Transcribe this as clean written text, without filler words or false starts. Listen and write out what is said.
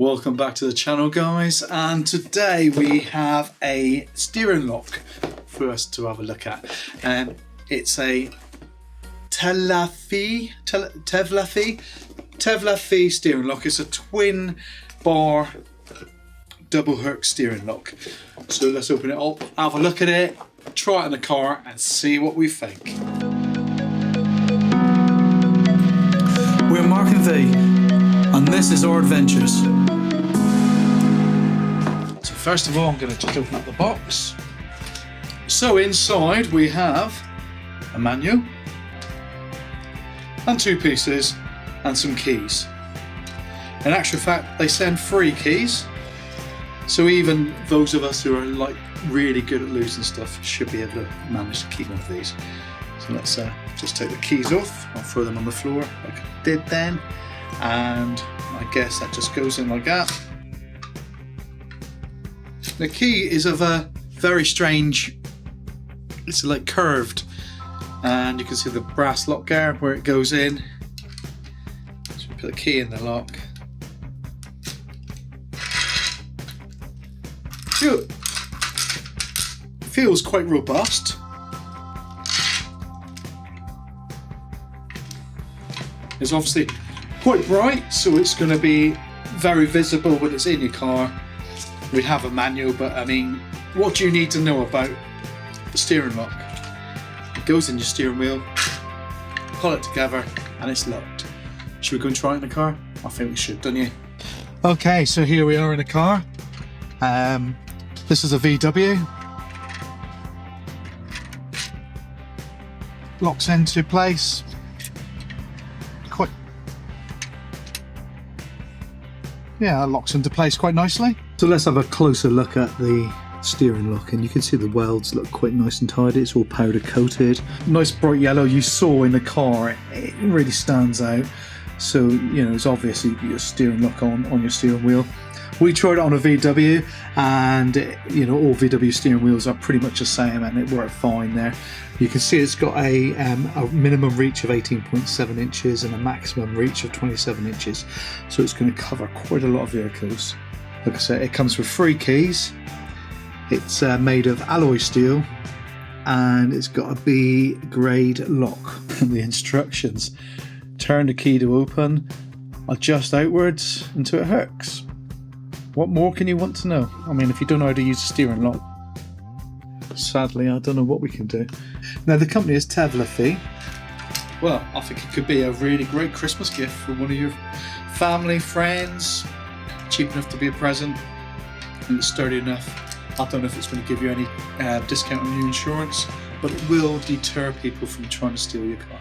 Welcome back to the channel, guys, and today we have a steering lock for us to have a look at. It's a Tevlaphee steering lock. It's a twin bar double hook steering lock. So let's open it up, have a look at it, try it in the car and see what we think. We're Mark and V, and this is our adventures. So first of all, I'm going to just open up the box. So inside we have a manual and two pieces and some keys. In actual fact, they send 3 keys, so even those of us who are like really good at losing stuff should be able to manage to keep one of these. So let's just take the keys off. I'll throw them on the floor like I did then, and I guess that just goes in like that. The key is of a very strange, it's like curved, and you can see the brass lock guard where it goes in. So we put the key in the lock. Feels quite robust. It's obviously quite bright, so it's going to be very visible when it's in your car. We'd have a manual, but I mean, what do you need to know about the steering lock? It goes in your steering wheel, pull it together, and it's locked. Should we go and try it in the car? I think we should, don't you? Okay, so here we are in the car. This is a VW. Locks into place. Yeah, it locks into place quite nicely. So let's have a closer look at the steering lock, and you can see the welds look quite nice and tidy. It's all powder coated. Nice bright yellow. You saw in the car, it really stands out. So, you know, it's obviously your steering lock on your steering wheel. We tried it on a VW, and you know, all VW steering wheels are pretty much the same, and it worked fine there. You can see it's got a minimum reach of 18.7 inches and a maximum reach of 27 inches. So it's going to cover quite a lot of vehicles. Like I said, it comes with 3 keys. It's made of alloy steel, and it's got a B grade lock. And the instructions: turn the key to open, adjust outwards until it hooks. What more can you want to know? I mean, if you don't know how to use a steering lock, sadly, I don't know what we can do. Now, the company is Tevlaphee. Well, I think it could be a really great Christmas gift for one of your family, friends. Cheap enough to be a present, and it's sturdy enough. I don't know if it's going to give you any discount on your insurance, but it will deter people from trying to steal your car.